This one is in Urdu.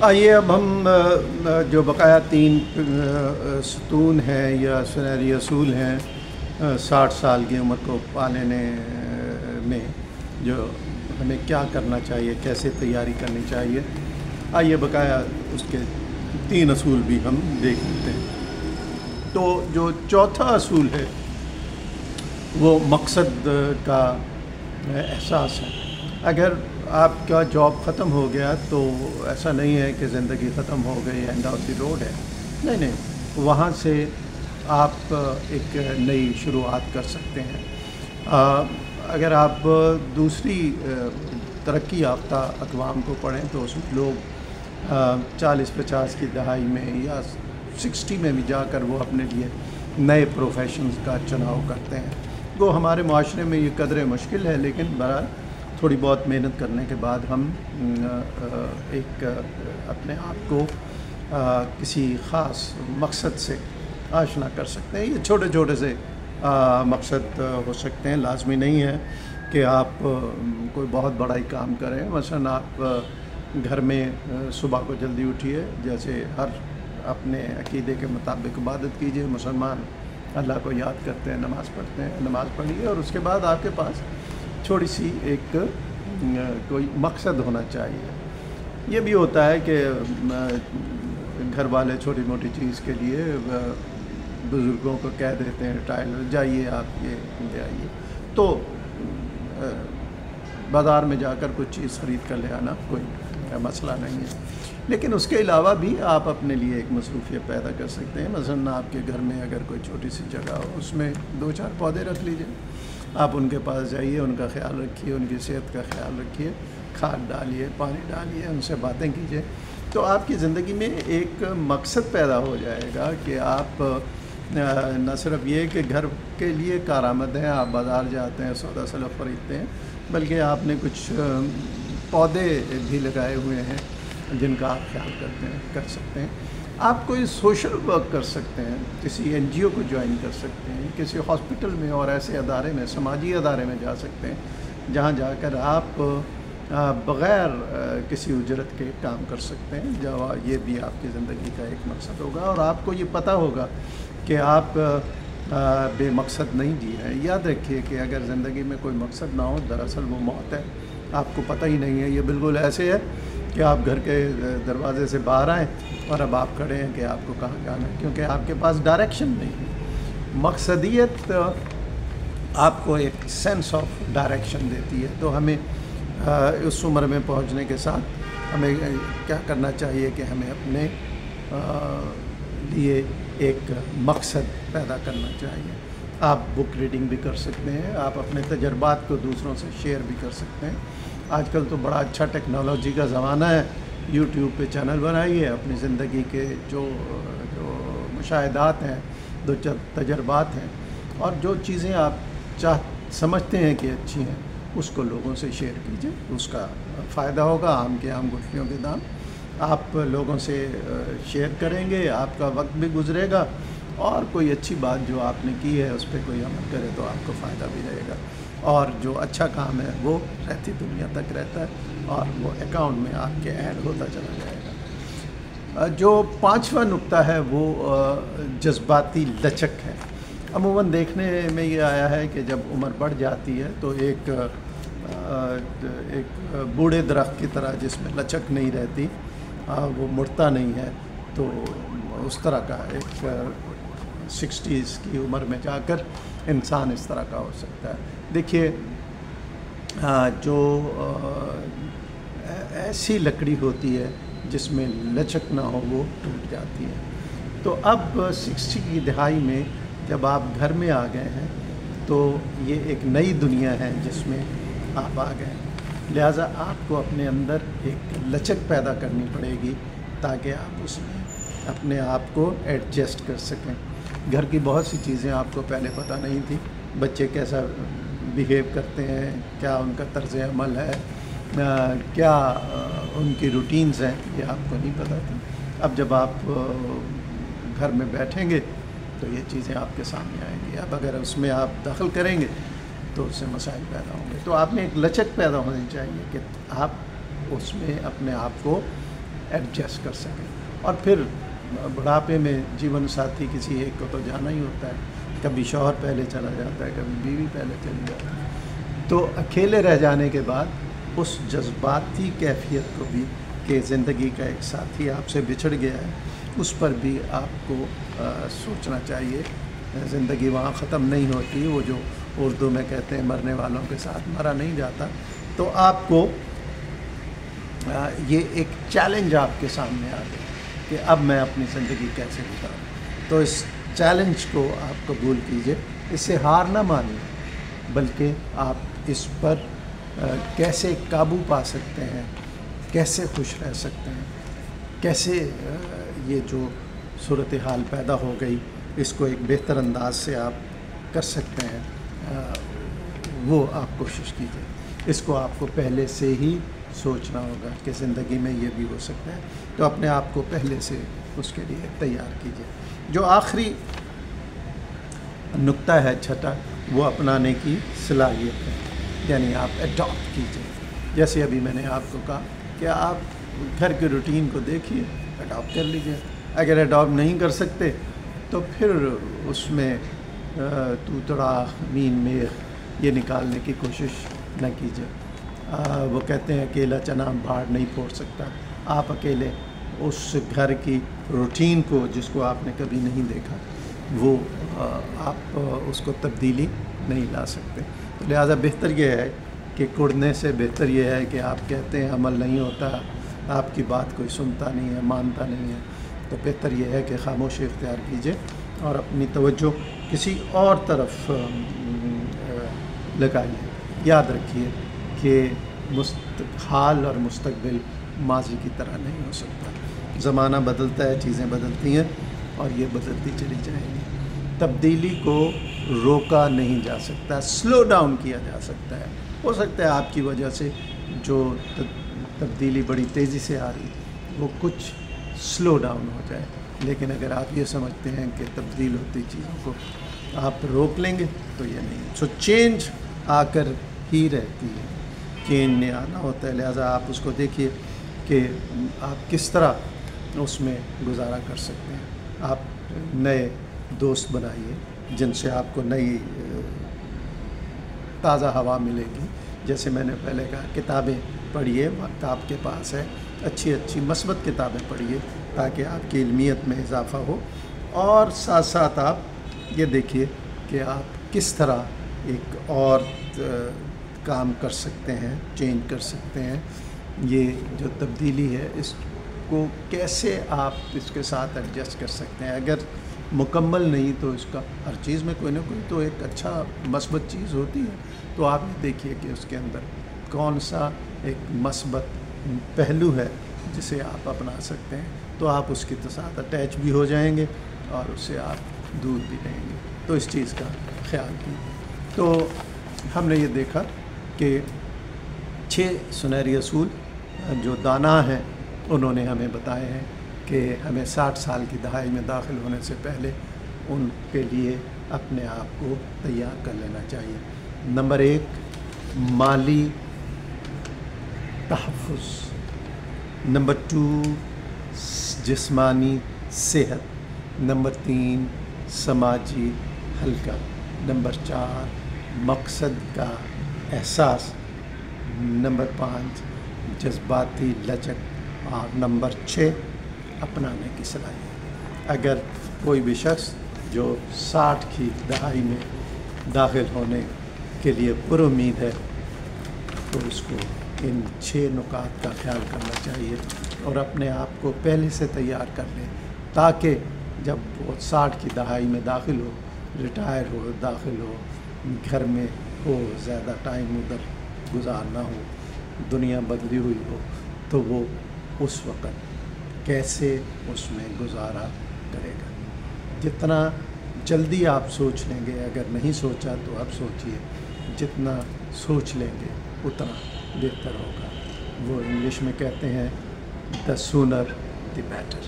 آئیے اب ہم جو بقایا تین ستون ہیں یا سنہری اصول ہیں 60 سال کی عمر کو پالنے میں جو ہمیں کیا کرنا چاہیے، کیسے تیاری کرنی چاہیے، آئیے بقایا اس کے 3 اصول بھی ہم دیکھ لیتے ہیں۔ تو جو چوتھا اصول ہے وہ مقصد کا احساس ہے۔ اگر آپ کا جاب ختم ہو گیا تو ایسا نہیں ہے کہ زندگی ختم ہو گئی، اینڈ آف دی روڈ ہے، نہیں، وہاں سے آپ ایک نئی شروعات کر سکتے ہیں۔ اگر آپ دوسری ترقی یافتہ اقوام کو پڑھیں تو اس میں لوگ 40-50 کی دہائی میں یا 60 میں بھی جا کر وہ اپنے لیے نئے پروفیشنز کا چناؤ کرتے ہیں۔ وہ ہمارے معاشرے میں یہ قدرے مشکل ہے، لیکن بہرحال تھوڑی بہت محنت کرنے کے بعد ہم ایک اپنے آپ کو کسی خاص مقصد سے آشنا کر سکتے ہیں۔ یہ چھوٹے چھوٹے سے مقصد ہو سکتے ہیں، لازمی نہیں ہے کہ آپ کوئی بہت بڑا ہی کام کریں۔ مثلا آپ گھر میں صبح کو جلدی اٹھیے، جیسے ہر اپنے عقیدے کے مطابق عبادت کیجیے۔ مسلمان اللہ کو یاد کرتے ہیں، نماز پڑھتے ہیں، نماز پڑھیے، اور اس کے بعد آپ کے پاس چھوٹی سی ایک کوئی مقصد ہونا چاہیے۔ یہ بھی ہوتا ہے کہ گھر والے چھوٹی موٹی چیز کے لیے بزرگوں کو کہہ دیتے ہیں ٹائلر جائیے آپ یہ لے آئیے، تو بازار میں جا کر کچھ چیز خرید کر لے آنا کوئی مسئلہ نہیں ہے۔ لیکن اس کے علاوہ بھی آپ اپنے لیے ایک مصروفیت پیدا کر سکتے ہیں۔ مثلا آپ کے گھر میں اگر کوئی چھوٹی سی جگہ ہو، اس میں 2-4 پودے رکھ لیجئے، آپ ان کے پاس جائیے، ان کا خیال رکھیے، ان کی صحت کا خیال رکھیے، کھاد ڈالیے، پانی ڈالیے، ان سے باتیں کیجیے، تو آپ کی زندگی میں ایک مقصد پیدا ہو جائے گا کہ آپ نہ صرف یہ کہ گھر کے لیے کارآمد ہیں، آپ بازار جاتے ہیں، سودا سلف خریدتے ہیں، بلکہ آپ نے کچھ پودے بھی لگائے ہوئے ہیں جن کا آپ خیال کرتے ہیں، کر سکتے ہیں۔ آپ کوئی سوشل ورک کر سکتے ہیں، کسی NGO کو جوائن کر سکتے ہیں، کسی ہاسپٹل میں اور ایسے ادارے میں، سماجی ادارے میں جا سکتے ہیں جہاں جا کر آپ بغیر کسی اجرت کے کام کر سکتے ہیں۔ جو یہ بھی آپ کی زندگی کا ایک مقصد ہوگا، اور آپ کو یہ پتہ ہوگا کہ آپ بے مقصد نہیں جی رہے ہیں۔ یاد رکھیے کہ اگر زندگی میں کوئی مقصد نہ ہو، دراصل وہ موت ہے، آپ کو پتہ ہی نہیں ہے۔ یہ بالکل ایسے ہے کہ آپ گھر کے دروازے سے باہر آئیں اور اب آپ کھڑے ہیں کہ آپ کو کہاں جانا ہے، کیونکہ آپ کے پاس ڈائریکشن نہیں ہے۔ مقصدیت آپ کو ایک سینس آف ڈائریکشن دیتی ہے۔ تو ہمیں اس عمر میں پہنچنے کے ساتھ ہمیں کیا کرنا چاہیے کہ ہمیں اپنے لیے ایک مقصد پیدا کرنا چاہیے۔ آپ بک ریڈنگ بھی کر سکتے ہیں، آپ اپنے تجربات کو دوسروں سے شیئر بھی کر سکتے ہیں۔ آج کل تو بڑا اچھا ٹیکنالوجی کا زمانہ ہے، یوٹیوب پہ چینل بنائیے، اپنی زندگی کے جو مشاہدات ہیں، تجربات ہیں، اور جو چیزیں آپ سمجھتے ہیں کہ اچھی ہیں، اس کو لوگوں سے شیئر کیجیے، اس کا فائدہ ہوگا۔ آم کے آم گٹھلیوں کے دام، آپ لوگوں سے شیئر کریں گے، آپ کا وقت بھی گزرے گا، اور کوئی اچھی بات جو آپ نے کی ہے اس پہ کوئی عمل کرے تو آپ کو فائدہ بھی رہے گا، اور جو اچھا کام ہے وہ رہتی دنیا تک رہتا ہے، اور وہ اکاؤنٹ میں آپ کے ایڈ ہوتا چلا جائے گا۔ جو 5واں نقطہ ہے وہ جذباتی لچک ہے۔ عموماً دیکھنے میں یہ آیا ہے کہ جب عمر بڑھ جاتی ہے تو ایک بوڑھے درخت کی طرح جس میں لچک نہیں رہتی، وہ مڑتا نہیں ہے، تو اس طرح کا ایک 60s کی عمر میں جا کر انسان اس طرح کا ہو سکتا ہے۔ دیکھیے، جو ایسی لکڑی ہوتی ہے جس میں لچک نہ ہو وہ ٹوٹ جاتی ہے۔ تو اب 60 کی دہائی میں جب آپ گھر میں آ گئے ہیں تو یہ ایک نئی دنیا ہے جس میں آپ آ گئے ہیں، لہٰذا آپ کو اپنے اندر ایک لچک پیدا کرنی پڑے گی تاکہ آپ اس میں اپنے آپ کو ایڈجسٹ کر سکیں۔ گھر کی بہت سی چیزیں آپ کو پہلے پتہ نہیں تھی، بچے کیسا بیہیو کرتے ہیں، کیا ان کا طرز عمل ہے، کیا ان کی روٹینز ہیں، یہ آپ کو نہیں پتہ تھی۔ اب جب آپ گھر میں بیٹھیں گے تو یہ چیزیں آپ کے سامنے آئیں گی۔ اب اگر اس میں آپ دخل کریں گے تو اس سے مسائل پیدا ہوں گے۔ تو آپ میں ایک لچک پیدا ہونی چاہیے کہ آپ اس میں اپنے آپ کو ایڈجسٹ کر سکیں. اور پھر بڑھاپے میں جیون ساتھی کسی ایک کو تو جانا ہی ہوتا ہے. کبھی شوہر پہلے چلا جاتا ہے, کبھی بیوی پہلے چلی جاتی ہے. تو اکیلے رہ جانے کے بعد اس جذباتی کیفیت کو بھی کہ زندگی کا ایک ساتھی آپ سے بچھڑ گیا ہے, اس پر بھی آپ کو سوچنا چاہیے. زندگی وہاں ختم نہیں ہوتی, وہ جو اردو میں کہتے ہیں مرنے والوں کے ساتھ مرا نہیں جاتا. تو آپ کو یہ ایک چیلنج آپ کے سامنے آ گیا کہ اب میں اپنی زندگی کیسے گزاروں. تو اس چیلنج کو آپ قبول کیجئے, اس سے ہار نہ مانیے, بلکہ آپ اس پر کیسے قابو پا سکتے ہیں, کیسے خوش رہ سکتے ہیں, کیسے یہ جو صورتحال پیدا ہو گئی اس کو ایک بہتر انداز سے آپ کر سکتے ہیں, وہ آپ کوشش کیجئے. اس کو آپ کو پہلے سے ہی سوچنا ہوگا کہ زندگی میں یہ بھی ہو سکتا ہے. تو اپنے آپ کو پہلے سے اس کے لیے تیار کیجئے. جو آخری نقطہ ہے چھٹا, وہ اپنانے کی صلاحیت ہے, یعنی آپ اڈاپٹ کیجئے. جیسے ابھی میں نے آپ کو کہا کہ آپ گھر کے روٹین کو دیکھیے, اڈاپٹ کر لیجئے. اگر اڈاپٹ نہیں کر سکتے تو پھر اس میں توتڑا مین میخ یہ نکالنے کی کوشش نہ کیجئے. وہ کہتے ہیں اکیلا چنا بھاڑ نہیں پھوڑ سکتا. آپ اکیلے اس گھر کی روٹین کو جس کو آپ نے کبھی نہیں دیکھا, وہ آپ اس کو تبدیلی نہیں لا سکتے. تو لہٰذا بہتر یہ ہے کہ کڑنے سے بہتر یہ ہے کہ آپ کہتے ہیں عمل نہیں ہوتا, آپ کی بات کوئی سنتا نہیں ہے, مانتا نہیں ہے. تو بہتر یہ ہے کہ خاموشی اختیار کیجئے اور اپنی توجہ کسی اور طرف لگائیے. یاد رکھیے کہ حال اور مستقبل ماضی کی طرح نہیں ہو سکتا. زمانہ بدلتا ہے, چیزیں بدلتی ہیں اور یہ بدلتی چلی جائیں گی. تبدیلی کو روکا نہیں جا سکتا, سلو ڈاؤن کیا جا سکتا ہے. ہو سکتا ہے آپ کی وجہ سے جو تبدیلی بڑی تیزی سے آ رہی وہ کچھ سلو ڈاؤن ہو جائے, لیکن اگر آپ یہ سمجھتے ہیں کہ تبدیل ہوتی چیزوں کو آپ روک لیں گے تو یہ نہیں. سو چینج آ کر ہی رہتی ہے, چینج نے آنا ہوتا ہے. لہٰذا آپ اس کو دیکھیے کہ آپ کس طرح اس میں گزارا کر سکتے ہیں. آپ نئے دوست بنائیے جن سے آپ کو نئی تازہ ہوا ملے گی. جیسے میں نے پہلے کہا, کتابیں پڑھیے, وقت آپ کے پاس ہے, اچھی اچھی مثبت کتابیں پڑھیے تاکہ آپ کی علمیت میں اضافہ ہو. اور ساتھ ساتھ آپ یہ دیکھیے کہ آپ کس طرح ایک اور کام کر سکتے ہیں, چینج کر سکتے ہیں. یہ جو تبدیلی ہے اس کو کیسے آپ اس کے ساتھ ایڈجسٹ کر سکتے ہیں. اگر مکمل نہیں تو اس کا ہر چیز میں کوئی نہ کوئی تو ایک اچھا مثبت چیز ہوتی ہے. تو آپ یہ دیکھیے کہ اس کے اندر کون سا ایک مثبت پہلو ہے جسے آپ اپنا سکتے ہیں. تو آپ اس کے ساتھ اٹیچ بھی ہو جائیں گے اور اس سے آپ دور بھی رہیں گے. تو اس چیز کا خیال کیجیے. تو ہم نے یہ دیکھا کہ 6 سنہری اصول جو دانا ہیں انہوں نے ہمیں بتائے ہیں کہ ہمیں 60 سال کی دہائی میں داخل ہونے سے پہلے ان کے لیے اپنے آپ کو تیار کر لینا چاہیے. نمبر 1 مالی تحفظ. نمبر 2 جسمانی صحت. نمبر 3 سماجی حلقہ. نمبر 4 مقصد کا احساس. نمبر 5 جذباتی لچک. اور نمبر 6 اپنانے کی صلاحیت. اگر کوئی بھی شخص جو 60 کی دہائی میں داخل ہونے کے لیے پر امید ہے تو اس کو ان 6 نکات کا خیال کرنا چاہیے اور اپنے آپ کو پہلے سے تیار کر لیں تاکہ جب وہ 60 کی دہائی میں داخل ہو, ریٹائر ہو, داخل ہو, گھر میں ہو, زیادہ ٹائم ادھر گزارنا ہو, دنیا بدلی ہوئی ہو, تو وہ اس وقت کیسے اس میں گزارا کرے گا. جتنا جلدی آپ سوچ لیں گے, اگر نہیں سوچا تو اب سوچیے, جتنا سوچ لیں گے اتنا بہتر ہوگا. وہ انگلش میں کہتے ہیں the sooner the better.